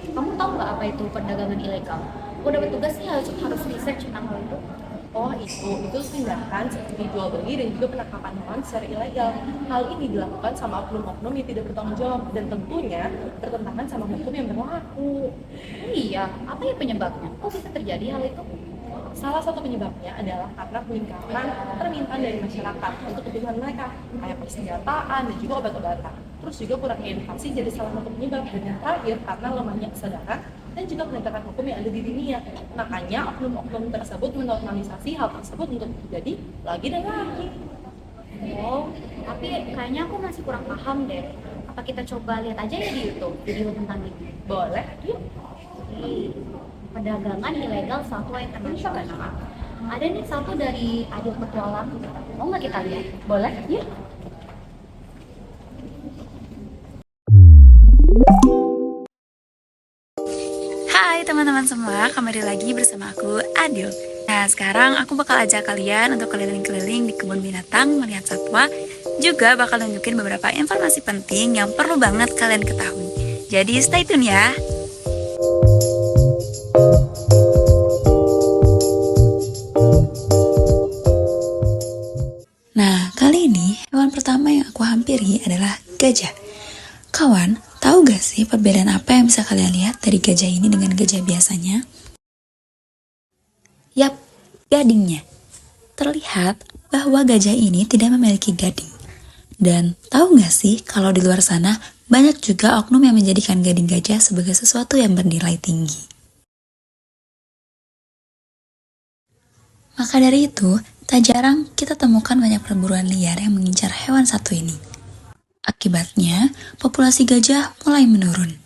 Kamu tahu nggak apa itu perdagangan ilegal? Aku dapat tugas nih harus research tentang hal itu. Oh itu tindakan seperti jual beli dan juga penangkapan hewan secara ilegal. Hal ini dilakukan sama oknum-oknum yang tidak bertanggung jawab dan tentunya bertentangan sama hukum yang berlaku. Iya, apa ya penyebabnya? Kok bisa terjadi hal itu? Salah satu penyebabnya adalah karena peningkatan permintaan dari masyarakat untuk kebutuhan mereka, kayak persenjataan dan juga obat-obatan. Terus juga kurangnya edukasi jadi salah satu penyebab, dan yang terakhir karena lemahnya kesadaran dan juga penegakan hukum yang ada di dunia. Makanya oknum-oknum tersebut menormalisasi hal tersebut untuk terjadi lagi dan lagi. Oh, tapi kayaknya aku masih kurang paham deh. Apa kita coba lihat aja ya di YouTube video tentang ini? Boleh? Yuk. Nih, perdagangan ilegal satwa internasional. Ada nih satu dari Adil Petualang. Mau nggak kita lihat? Boleh? Yuk. Hai teman-teman semua, kembali lagi bersama aku Adil. Nah sekarang aku bakal ajak kalian untuk keliling-keliling di kebun binatang melihat satwa. Juga bakal nunjukin beberapa informasi penting yang perlu banget kalian ketahui. Jadi stay tune ya. Nah kali ini hewan pertama yang aku hampiri adalah gajah. Kawan, tahu gak sih perbedaan apa yang bisa kalian lihat dari gajah ini dengan gajah biasanya? Yap, gadingnya. Terlihat bahwa gajah ini tidak memiliki gading. Dan tahu gak sih kalau di luar sana banyak juga oknum yang menjadikan gading gajah sebagai sesuatu yang bernilai tinggi. Maka dari itu, tak jarang kita temukan banyak perburuan liar yang mengincar hewan satu ini. Akibatnya, populasi gajah mulai menurun.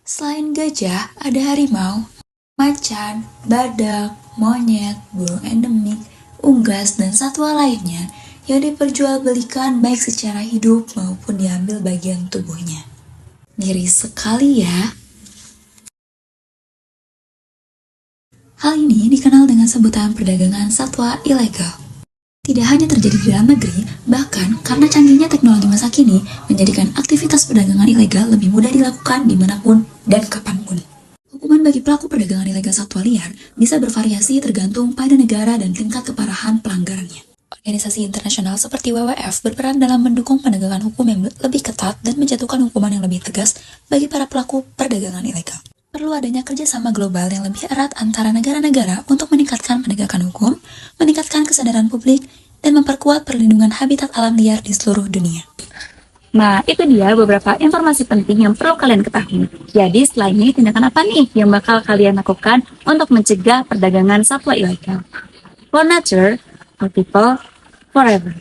Selain gajah, ada harimau, macan, badak, monyet, burung endemik, unggas, dan satwa lainnya yang diperjualbelikan baik secara hidup maupun diambil bagian tubuhnya. Miris sekali ya. Hal ini dikenal dengan sebutan perdagangan satwa ilegal. Tidak hanya terjadi di dalam negeri, bahkan karena canggihnya teknologi masa kini menjadikan aktivitas perdagangan ilegal lebih mudah dilakukan dimanapun dan kapanpun. Hukuman bagi pelaku perdagangan ilegal satwa liar bisa bervariasi tergantung pada negara dan tingkat keparahan pelanggarannya. Organisasi internasional seperti WWF berperan dalam mendukung penegakan hukum yang lebih ketat dan menjatuhkan hukuman yang lebih tegas bagi para pelaku perdagangan ilegal. Perlu adanya kerjasama global yang lebih erat antara negara-negara untuk meningkatkan penegakan hukum, meningkatkan kesadaran publik, dan memperkuat perlindungan habitat alam liar di seluruh dunia. Nah, itu dia beberapa informasi penting yang perlu kalian ketahui. Jadi, setelah ini tindakan apa nih yang bakal kalian lakukan untuk mencegah perdagangan satwa ilegal? For nature, for people, forever.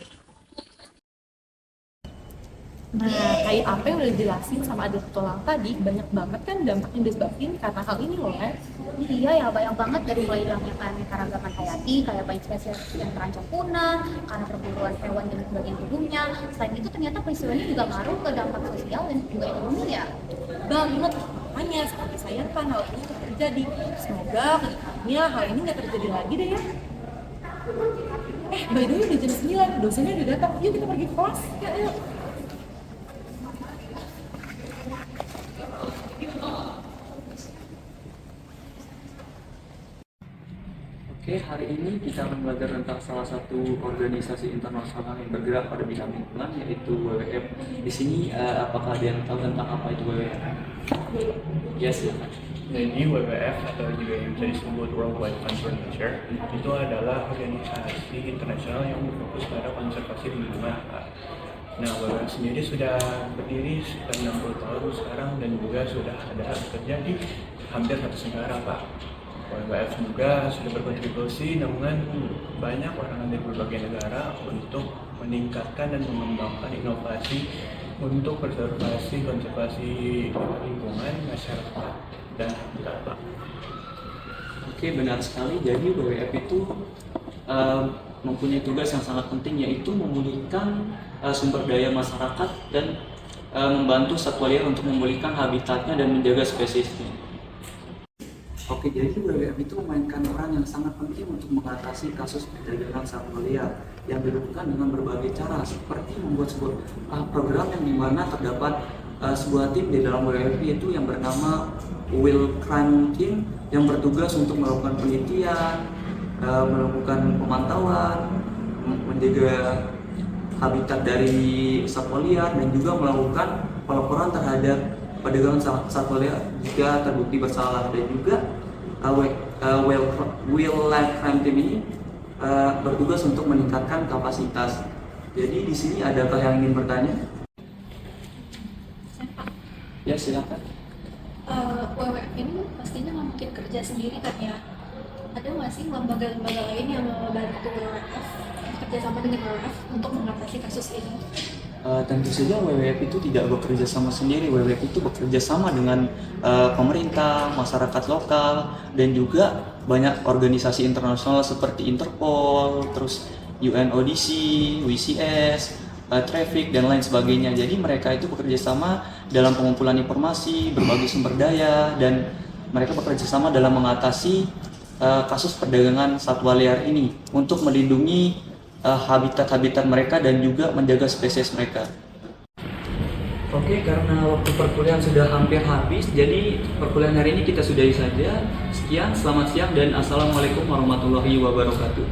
Nah, kayak apa yang udah dijelasin sama Adil Petualang tadi, banyak banget kan dampak yang disebabin karena hal ini loh, kan? Iya ya, banyak banget dari mulai hilangnya keanekaragaman hayati, kayak banyak spesies yang terancam punah, karena perburuan hewan dan bagian tubuhnya. Selain itu ternyata peristiwa ini juga ngaruh ke dampak sosial dan juga ekonomi ya. Banget, makanya sangat disayangkan hal ini tetap terjadi. Semoga kedepannya hal ini nggak terjadi lagi deh ya. By the way udah jam 9, dosennya udah datang. Yuk kita pergi ke kelas. Yuk. Oke, hari ini kita akan belajar tentang salah satu organisasi internasional yang bergerak pada bidang lingkungan, yaitu WWF. Di sini, apakah ada yang tahu tentang apa itu WWF? Ya, silakan. Jadi WWF atau juga yang bisa disebut World Wide Fund for Nature itu adalah organisasi internasional yang berfokus pada konservasi lingkungan. Nah, WWF sendiri sudah berdiri sekitar 60 tahun sekarang dan juga sudah ada terjadi hampir 100 negara, Pak. WWF juga sudah berkontribusi dengan banyak orang dari berbagai negara untuk meningkatkan dan mengembangkan inovasi untuk konservasi lingkungan masyarakat dan habitat. Oke, benar sekali. Jadi WWF itu mempunyai tugas yang sangat penting, yaitu memulihkan sumber daya masyarakat dan membantu satwa liar untuk memulihkan habitatnya dan menjaga spesiesnya. Oke, jadi WWF itu memainkan peran yang sangat penting untuk mengatasi kasus perdagangan satwa liar yang dilakukan dengan berbagai cara, seperti membuat sebuah program yang dimana terdapat sebuah tim di dalam WWF itu yang bernama Will Crime Team yang bertugas untuk melakukan penelitian, melakukan pemantauan, menjaga habitat dari satwa liar dan juga melakukan pelaporan terhadap perdagangan satwa liar jika terbukti bersalah. Dan juga Wildlife Crime Team ini bertugas untuk meningkatkan kapasitas. Jadi di sini adakah yang ingin bertanya? Ya, silakan. WWF ini pastinya nggak mungkin kerja sendiri kan ya? Ada nggak sih lembaga-lembaga lain yang membantu WWF kerjasama dengan WWF untuk mengatasi kasus ini? Tentu saja WWF itu tidak bekerja sama sendiri. WWF itu bekerja sama dengan pemerintah, masyarakat lokal, dan juga banyak organisasi internasional seperti Interpol, terus UNODC, WCS, traffic dan lain sebagainya. Jadi mereka itu bekerja sama dalam pengumpulan informasi, berbagi sumber daya, dan mereka bekerja sama dalam mengatasi kasus perdagangan satwa liar ini untuk melindungi habitat-habitat mereka dan juga menjaga spesies mereka. Oke, karena waktu perkuliahan sudah hampir habis, jadi perkuliahan hari ini kita sudahi saja. Sekian, selamat siang dan assalamualaikum warahmatullahi wabarakatuh.